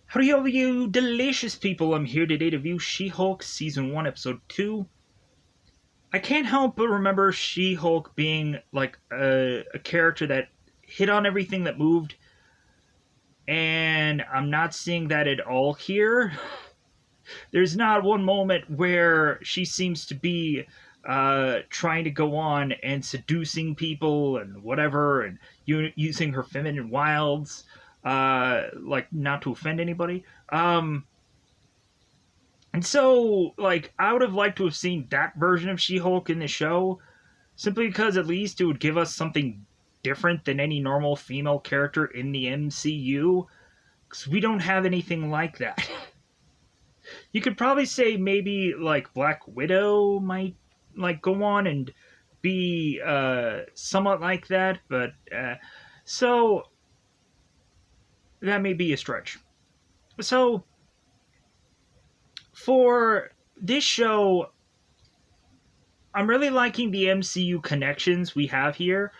Howdy all you delicious people, I'm here today to view She-Hulk Season 1, Episode 2. I can't help but remember She-Hulk being like a character that hit on everything that moved, and I'm not seeing that at all here. There's not one moment where she seems to be trying to go on and seducing people and whatever, and using her feminine wilds, like not to offend anybody. And so, like, I would have liked to have seen that version of She-Hulk in the show, simply because at least it would give us something different than any normal female character in the MCU, because we don't have anything like that. You could probably say maybe, like, Black Widow might, like, go on and be somewhat like that, but, so, that may be a stretch. So, for this show, I'm really liking the MCU connections we have here.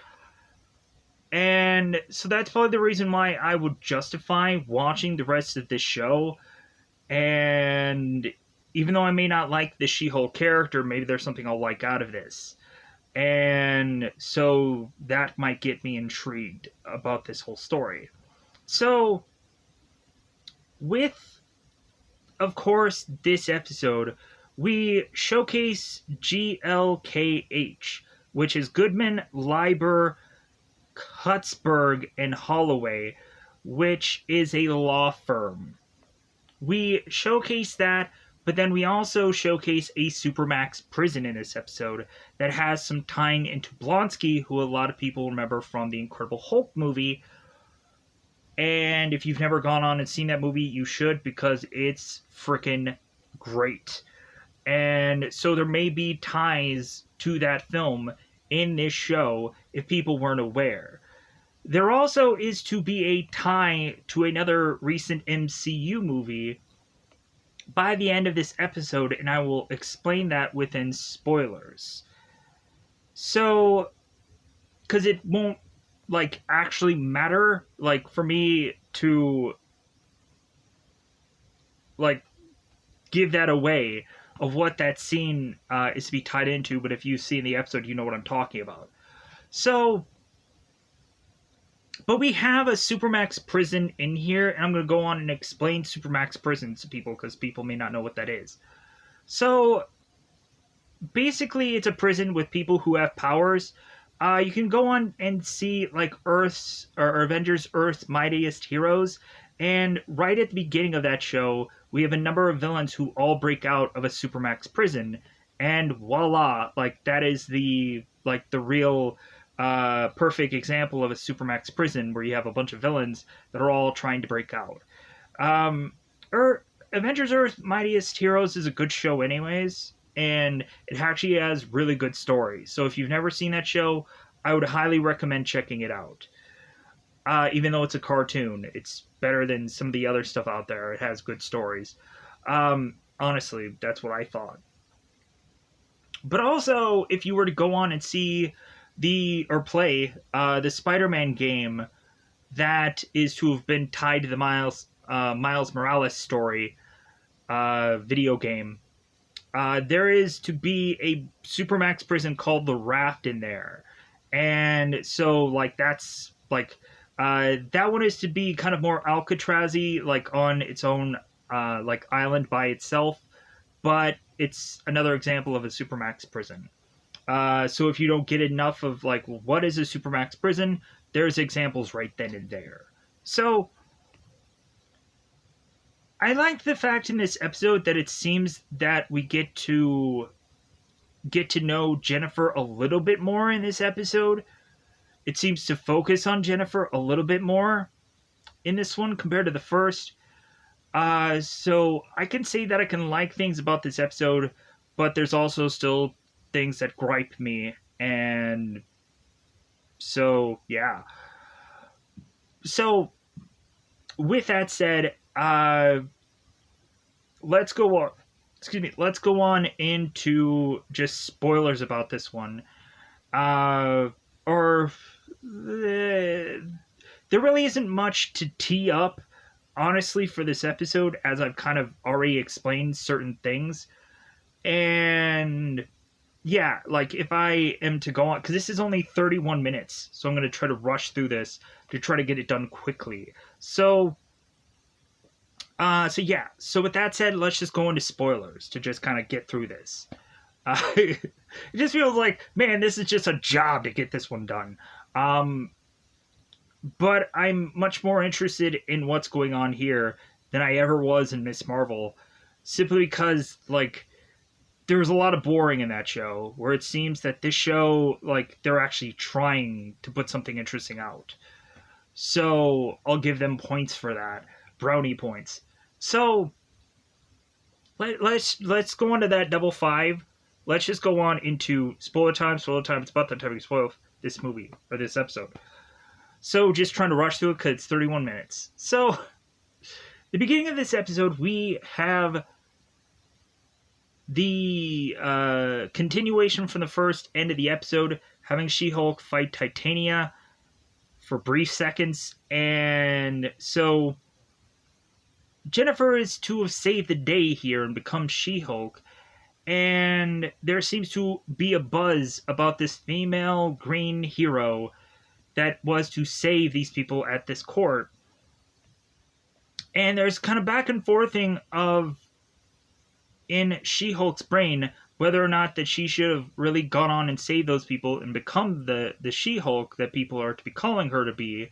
And so that's probably the reason why I would justify watching the rest of this show. And even though I may not like the She-Hulk character, maybe there's something I'll like out of this. And so that might get me intrigued about this whole story. So, with, of course, this episode, we showcase GLKH, which is Goodman, Leiber, Cutsberg, and Holloway, which is a law firm. We showcase that, but then we also showcase a Supermax prison in this episode that has some tying into Blonsky, who a lot of people remember from the Incredible Hulk movie. And if you've never gone on and seen that movie, you should, because it's freaking great. And so there may be ties to that film in this show if people weren't aware. There also is to be a tie to another recent MCU movie by the end of this episode, and I will explain that within spoilers. So, because it won't, like, actually matter, like, for me to, like, give that away of what that scene is to be tied into, but if you've seen the episode, you know what I'm talking about. So, but we have a Supermax prison in here, and I'm going to go on and explain Supermax prisons to people, because people may not know what that is. So, basically, it's a prison with people who have powers. You can go on and see, like, Earth's, or Avengers Earth's Mightiest Heroes, and right at the beginning of that show, we have a number of villains who all break out of a Supermax prison, and voila, like, that is the real perfect example of a Supermax prison, where you have a bunch of villains that are all trying to break out. Avengers Earth Mightiest Heroes is a good show anyways, and it actually has really good stories. So if you've never seen that show, I would highly recommend checking it out. Even though it's a cartoon, it's better than some of the other stuff out there. It has good stories. Honestly, that's what I thought. But also, if you were to go on and see play the Spider-Man game that is to have been tied to the Miles Morales story video game, there is to be a Supermax prison called the Raft in there. And so, like, that's, like, that one is to be kind of more Alcatraz-y, like, on its own, like, island by itself. But it's another example of a Supermax prison. So if you don't get enough of, like, what is a Supermax prison, there's examples right then and there. So, I like the fact in this episode that it seems that we get to know Jennifer a little bit more in this episode. It seems to focus on Jennifer a little bit more in this one compared to the first. So I can say that I can like things about this episode, but there's also still things that gripe me, and so, yeah. So, with that said, let's go on into just spoilers about this one. Or there really isn't much to tee up honestly, for this episode, as I've kind of already explained certain things, and yeah, like if I am to go on, because this is only 31 minutes, so I'm going to try to rush through this to try to get it done quickly. So yeah. So with that said, let's just go into spoilers to just kind of get through this. It just feels like, man, this is just a job to get this one done. But I'm much more interested in what's going on here than I ever was in Miss Marvel, simply because like there was a lot of boring in that show, where it seems that this show, like, they're actually trying to put something interesting out. So I'll give them points for that, brownie points. So let's go on to that double five. Let's just go on into spoiler time. Spoiler time. It's about that time we spoil this movie or this episode. So just trying to rush through it because it's 31 minutes. So the beginning of this episode, we have the continuation from the first end of the episode, having She-Hulk fight Titania for brief seconds. And so Jennifer is to have saved the day here and become She-Hulk. And there seems to be a buzz about this female green hero that was to save these people at this court. And there's kind of back and forthing of in She-Hulk's brain whether or not that she should have really gone on and saved those people and become the She-Hulk that people are to be calling her to be.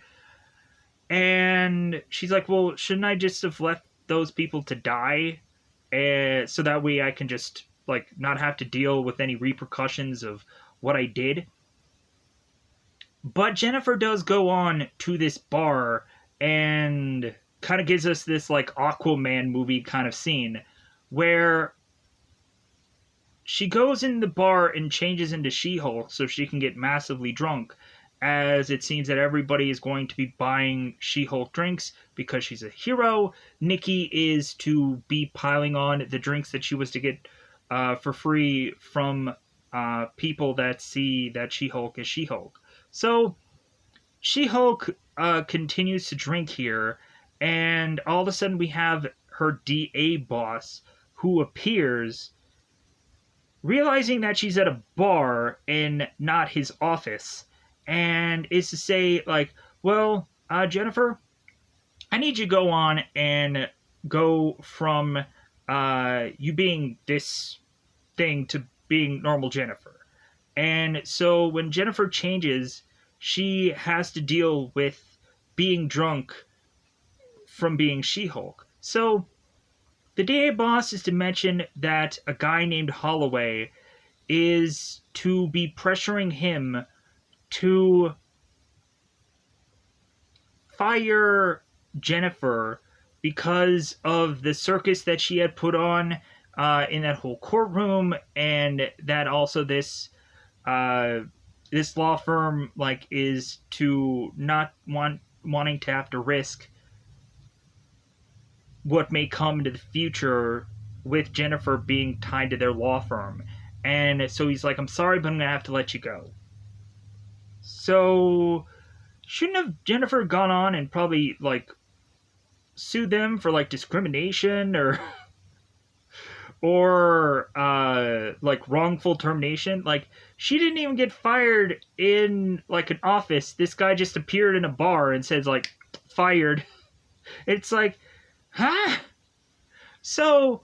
And she's like, well, shouldn't I just have left those people to die? So that way I can just, like, not have to deal with any repercussions of what I did. But Jennifer does go on to this bar and kind of gives us this, like, Aquaman movie kind of scene where she goes in the bar and changes into She-Hulk so she can get massively drunk, as it seems that everybody is going to be buying She-Hulk drinks because she's a hero. Nikki is to be piling on the drinks that she was to get for free from people that see that She-Hulk is She-Hulk. So She-Hulk continues to drink here, and all of a sudden we have her DA boss who appears, realizing that she's at a bar and not his office, and is to say, like, well, Jennifer, I need you to go on and go from you being this thing to being normal Jennifer. And so when Jennifer changes, she has to deal with being drunk from being She-Hulk. So the DA boss is to mention that a guy named Holloway is to be pressuring him to fire Jennifer because of the circus that she had put on in that whole courtroom, and that also this law firm, like, is to not wanting to have to risk what may come into the future with Jennifer being tied to their law firm. And so he's like, I'm sorry, but I'm going to have to let you go. So shouldn't have Jennifer gone on and probably, like, sued them for, like, discrimination or like, wrongful termination? Like, she didn't even get fired in, like, an office. This guy just appeared in a bar and says, like, fired. It's like, huh? So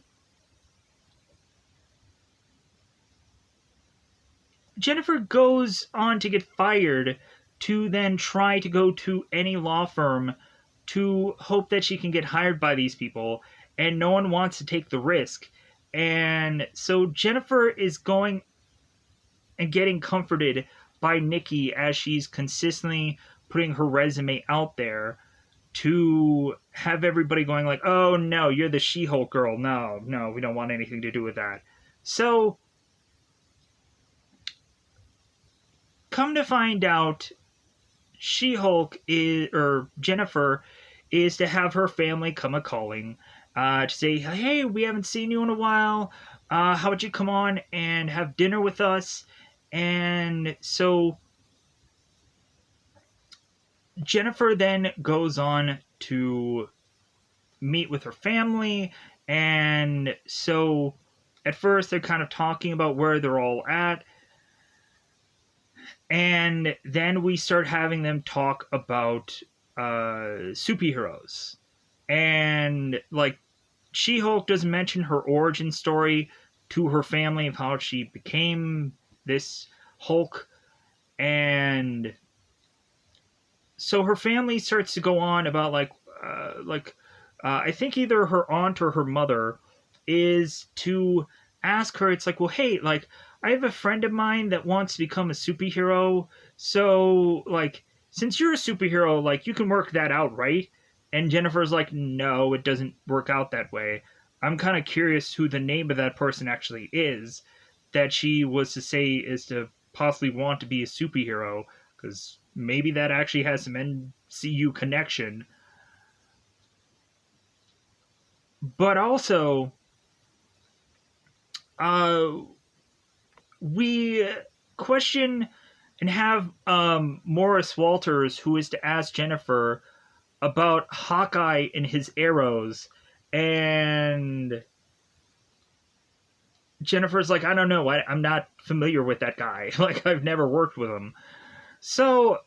Jennifer goes on to get fired to then try to go to any law firm to hope that she can get hired by these people, and no one wants to take the risk. And so Jennifer is going and getting comforted by Nikki as she's consistently putting her resume out there to have everybody going like, oh no, you're the She-Hulk girl. No, we don't want anything to do with that. So come to find out, She-Hulk is, or Jennifer is to have her family come a-calling to say, hey, we haven't seen you in a while. How about you come on and have dinner with us? And so Jennifer then goes on to meet with her family. And so at first they're kind of talking about where they're all at. And then we start having them talk about superheroes. And like She-Hulk doesn't mention her origin story to her family of how she became this Hulk. And so her family starts to go on about I think either her aunt or her mother is to ask her. It's like, well, hey, like I have a friend of mine that wants to become a superhero, so like since you're a superhero, like you can work that out, right? And Jennifer's like, no, it doesn't work out that way. I'm kind of curious who the name of that person actually is that she was to say is to possibly want to be a superhero, because maybe that actually has some MCU connection. But also, uh, we question and have Morris Walters, who is to ask Jennifer about Hawkeye and his arrows. And Jennifer's like, I don't know. I'm not familiar with that guy. Like, I've never worked with him. So,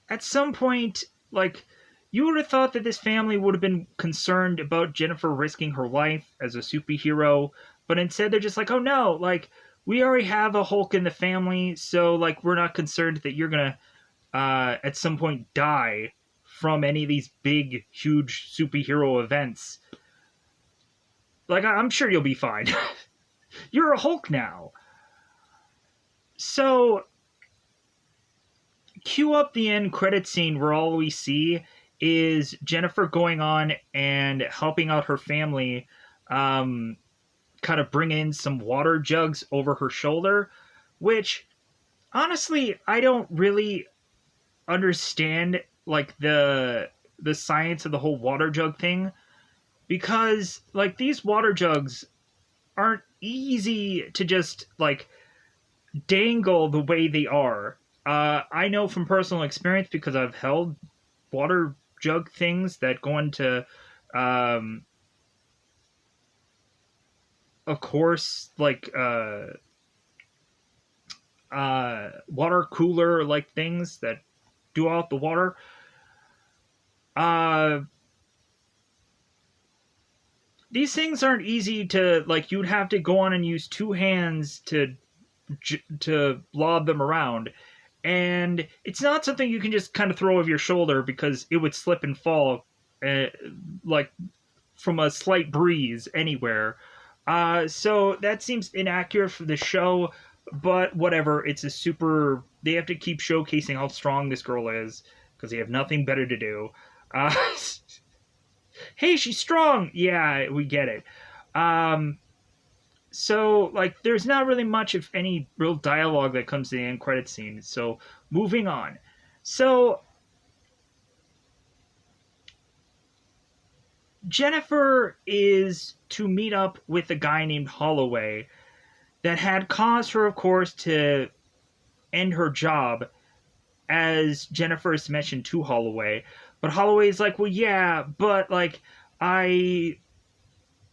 at some point, like, you would have thought that this family would have been concerned about Jennifer risking her life as a superhero, but instead they're just like, oh no, like, we already have a Hulk in the family, so, like, we're not concerned that you're gonna, at some point, die from any of these big, huge superhero events. Like, I'm sure you'll be fine. You're a Hulk now. So, cue up the end credit scene where all we see is Jennifer going on and helping out her family, kind of bring in some water jugs over her shoulder, which honestly I don't really understand, like the science of the whole water jug thing, because like these water jugs aren't easy to just like dangle the way they are. I know from personal experience because I've held water jug things that go into, um, of course, like water cooler like things that do out the water. Uh, these things aren't easy to like. You'd have to go on and use two hands to lob them around, and it's not something you can just kind of throw over your shoulder because it would slip and fall, uh, like from a slight breeze anywhere. So that seems inaccurate for the show, but whatever. It's a super. They have to keep showcasing how strong this girl is because they have nothing better to do. Uh, hey, she's strong. Yeah, we get it. Um, so like there's not really much of any real dialogue that comes to the end credit scene, so moving on. So Jennifer is to meet up with a guy named Holloway that had caused her, of course, to end her job, as Jennifer is mentioned to Holloway. But Holloway's like, well, yeah, but like I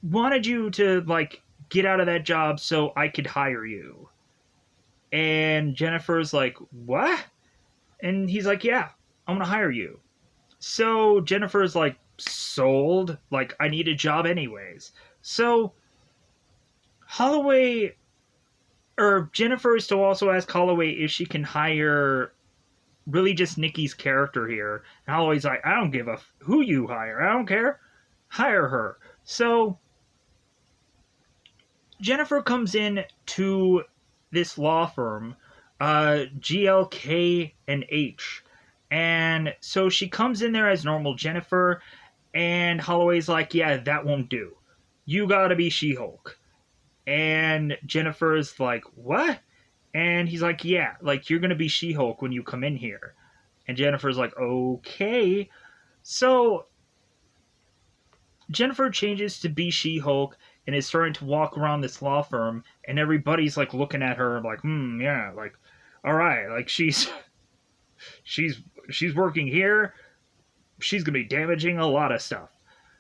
wanted you to like get out of that job so I could hire you. And Jennifer's like, what? And he's like, yeah, I'm gonna hire you. So Jennifer's like, sold. Like, I need a job anyways. So Holloway, or Jennifer is to also ask Holloway if she can hire really just Nikki's character here. And Holloway's like, I don't give a who you hire. I don't care. Hire her. So Jennifer comes in to this law firm, GLK and H. And so she comes in there as normal Jennifer, and Holloway's like, yeah, that won't do. You gotta be She-Hulk. And Jennifer's like, what? And he's like, yeah, like you're gonna be She-Hulk when you come in here. And Jennifer's like, okay. So Jennifer changes to be She-Hulk and is starting to walk around this law firm, and everybody's like looking at her like, yeah, like, all right, like she's she's working here. she's going to be damaging a lot of stuff.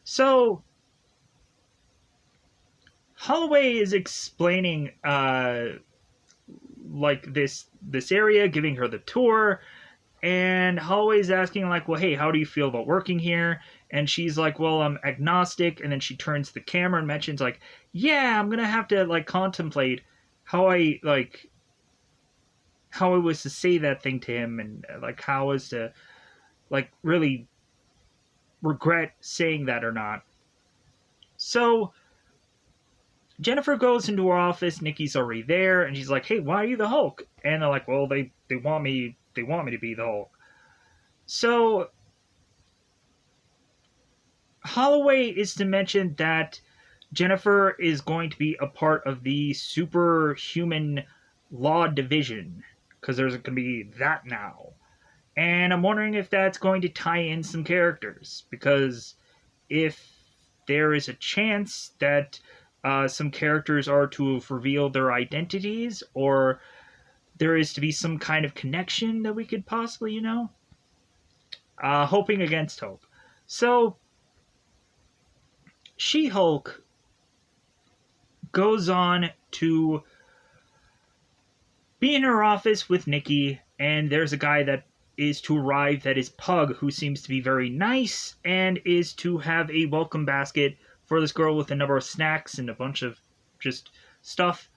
So Holloway is explaining like this area, giving her the tour, and Holloway's asking like, well, hey, how do you feel about working here? And she's like, well, I'm agnostic. And then she turns to the camera and mentions like, yeah, I'm gonna have to like contemplate how I was to say that thing to him, and like how I was to like really regret saying that or not. So Jennifer goes into her office. Nikki's already there, and she's like, "Hey, why are you the Hulk?" And they're like, "Well, they want me to be the Hulk." So Holloway is to mention that Jennifer is going to be a part of the superhuman law division because there's going to be that now. And I'm wondering if that's going to tie in some characters, because if there is a chance that some characters are to have revealed their identities, or there is to be some kind of connection that we could possibly, hoping against hope. So, She-Hulk goes on to be in her office with Nikki, and there's a guy that is to arrive that is Pug, who seems to be very nice, and is to have a welcome basket for this girl with a number of snacks and a bunch of just stuff.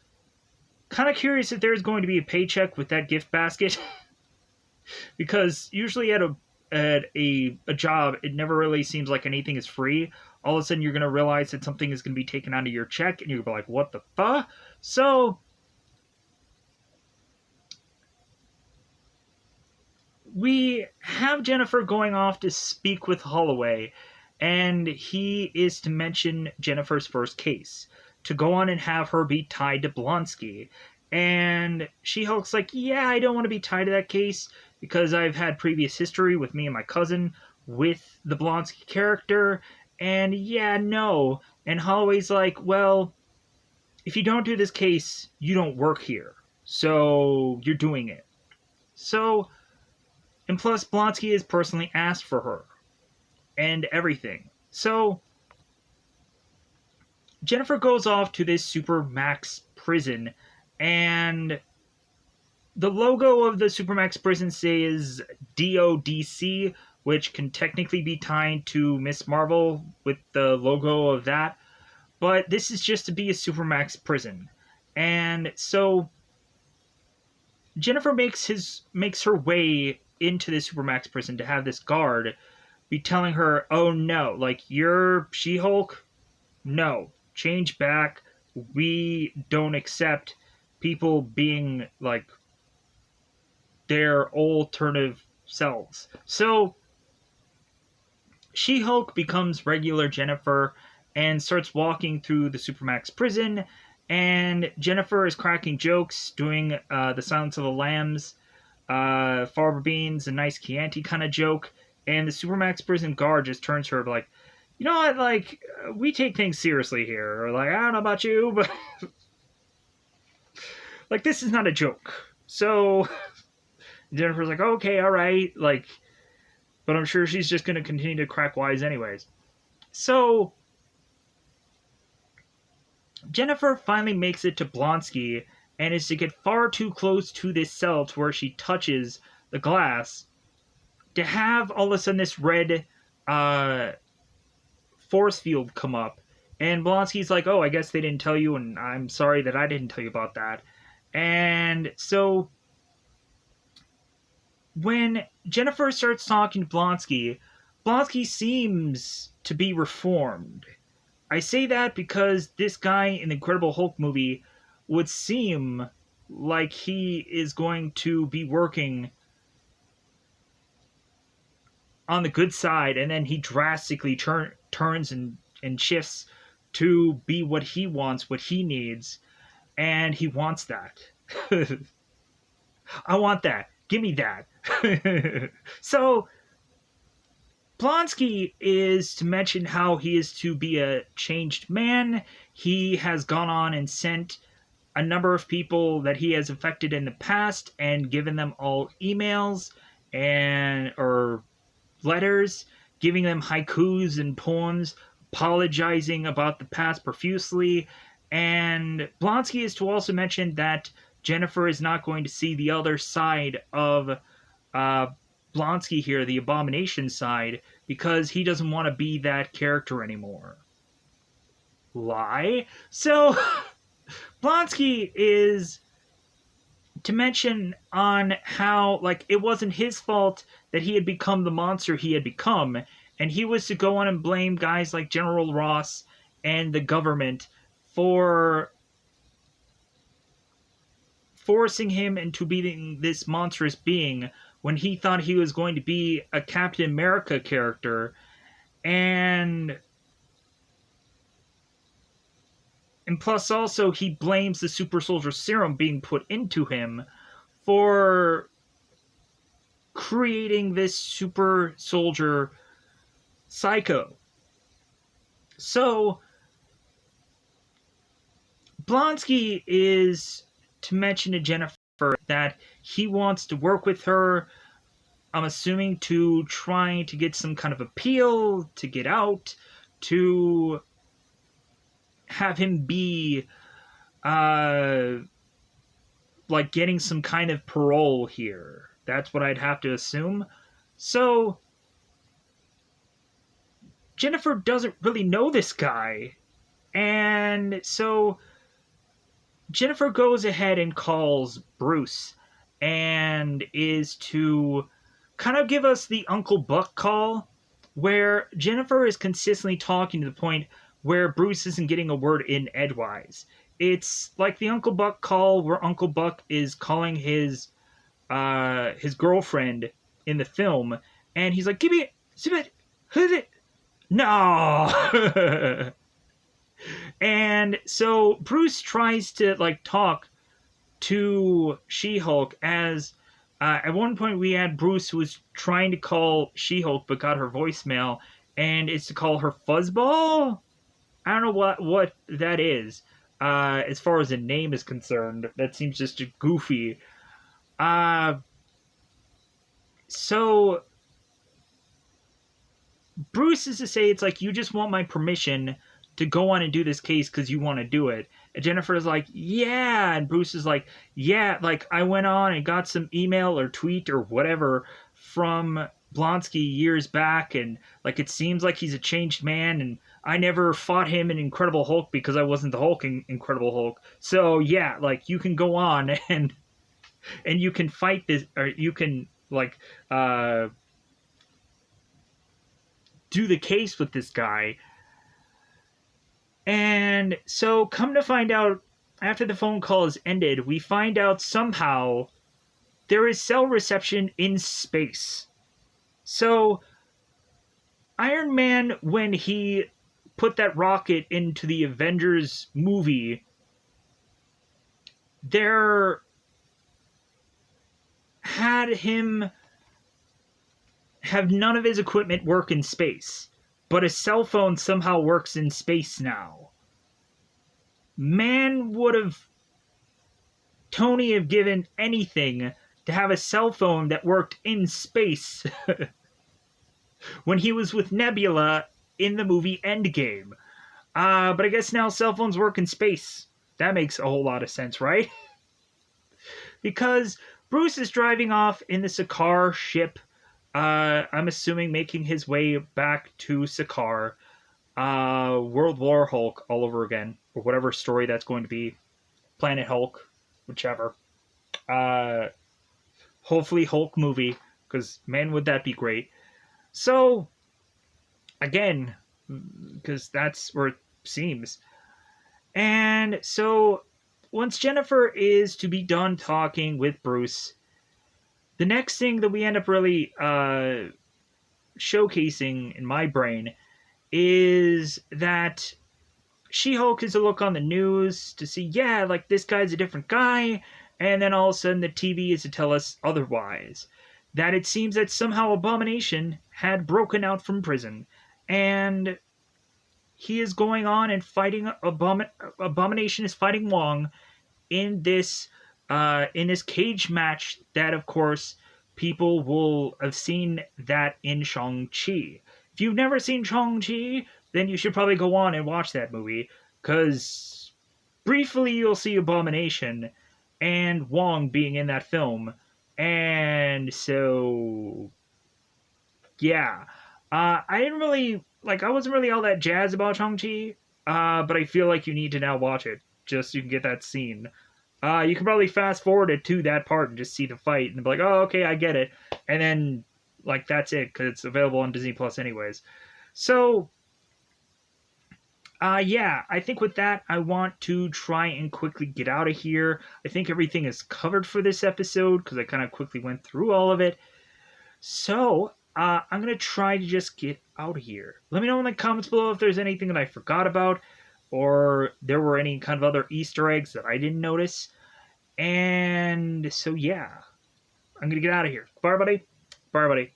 Kind of curious if there's going to be a paycheck with that gift basket, because usually at a job, it never really seems like anything is free. All of a sudden, you're going to realize that something is going to be taken out of your check, and you're going to be like, what the fuck? So we have Jennifer going off to speak with Holloway, and he is to mention Jennifer's first case, to go on and have her be tied to Blonsky. And She-Hulk's like, yeah, I don't want to be tied to that case because I've had previous history with me and my cousin with the Blonsky character, and yeah, no. And Holloway's like, well, if you don't do this case, you don't work here. So you're doing it. So, and plus, Blonsky has personally asked for her and everything. So, Jennifer goes off to this Supermax prison, and the logo of the Supermax prison says DODC, which can technically be tied to Miss Marvel with the logo of that. But this is just to be a Supermax prison. And so Jennifer makes her way into the Supermax prison to have this guard be telling her, oh no, like, you're She-Hulk? No. Change back. We don't accept people being, like, their alternative selves. So She-Hulk becomes regular Jennifer and starts walking through the Supermax prison, and Jennifer is cracking jokes, doing the Silence of the Lambs, Farber Beans, a nice Chianti kind of joke, and the Supermax prison guard just turns to her like, you know what, like, we take things seriously here, or like, I don't know about you, but like, this is not a joke. So Jennifer's like, okay, all right, like, but I'm sure she's just going to continue to crack wise anyways. So Jennifer finally makes it to Blonsky and is to get far too close to this cell to where she touches the glass to have all of a sudden this red force field come up. And Blonsky's like, oh, I guess they didn't tell you, and I'm sorry that I didn't tell you about that. And so when Jennifer starts talking to Blonsky, Blonsky seems to be reformed. I say that because this guy in the Incredible Hulk movie would seem like he is going to be working on the good side, and then he drastically turns and shifts to be what he wants, what he needs, and he wants that. I want that. Give me that. So Blonsky is to mention how he is to be a changed man. He has gone on and sent a number of people that he has affected in the past and given them all emails and or letters giving them haikus and poems, apologizing about the past profusely. And Blonsky is to also mention that Jennifer is not going to see the other side of uh, Blonsky here, the abomination side, because he doesn't want to be that character anymore. Lie? So, Blonsky is to mention on how, like, it wasn't his fault that he had become the monster he had become, and he was to go on and blame guys like General Ross and the government for forcing him into being this monstrous being when he thought he was going to be a Captain America character. And plus also he blames the super soldier serum being put into him for creating this super soldier psycho. So Blonsky is to mention to Jennifer that he wants to work with her, I'm assuming to trying to get some kind of appeal, to get out, to have him be like getting some kind of parole here. That's what I'd have to assume. So Jennifer doesn't really know this guy. And so Jennifer goes ahead and calls Bruce and is to kind of give us the Uncle Buck call, where Jennifer is consistently talking to the point where Bruce isn't getting a word in edgewise. It's like the Uncle Buck call where Uncle Buck is calling his girlfriend in the film, and he's like, "Give me it, no." And so Bruce tries to like talk to She-Hulk as at one point we had Bruce who was trying to call She-Hulk but got her voicemail, and it's to call her Fuzzball. I don't know what that is. As far as a name is concerned, that seems just goofy. So Bruce is to say it's like, you just want my permission to go on and do this case because you want to do it. And Jennifer is like, yeah. And Bruce is like, yeah, like I went on and got some email or tweet or whatever from Blonsky years back, and like it seems like he's a changed man, and I never fought him in Incredible Hulk because I wasn't the Hulk in Incredible Hulk. So yeah, like you can go on and you can fight this, or you can like do the case with this guy. And so, come to find out, after the phone call is ended, we find out somehow there is cell reception in space. So, Iron Man, when he put that rocket into the Avengers movie, there had him have none of his equipment work in space. But a cell phone somehow works in space now. Man would have... Tony have given anything to have a cell phone that worked in space when he was with Nebula in the movie Endgame. But I guess now cell phones work in space. That makes a whole lot of sense, right? Because Bruce is driving off in the Sakaar ship, I'm assuming making his way back to Sakaar. World War Hulk all over again, or whatever story that's going to be. Planet Hulk, whichever. Hopefully Hulk movie, because man, would that be great. So, again, because that's where it seems. And so, once Jennifer is to be done talking with Bruce, the next thing that we end up really showcasing in my brain is that She-Hulk is to look on the news to see, yeah, like this guy's a different guy, and then all of a sudden the TV is to tell us otherwise. That it seems that somehow Abomination had broken out from prison, and he is going on and fighting Abomination is fighting Wong in this cage match that, of course, people will have seen that in Shang-Chi. If if you've never seen Shang-Chi, then you should probably go on and watch that movie, because briefly you'll see Abomination and Wong being in that film. And so, yeah. I didn't really, like, I wasn't really all that jazzed about Shang-Chi, but I feel like you need to now watch it, just so you can get that scene. You can probably fast forward it to that part and just see the fight and be like, oh, okay, I get it. And then, like, that's it, because it's available on Disney Plus anyways. So, yeah, I think with that, I want to try and quickly get out of here. I think everything is covered for this episode, because I kind of quickly went through all of it. So, I'm going to try to just get out of here. Let me know in the comments below if there's anything that I forgot about, or there were any kind of other Easter eggs that I didn't notice. And so, yeah, I'm going to get out of here. Bye, everybody. Bye, everybody.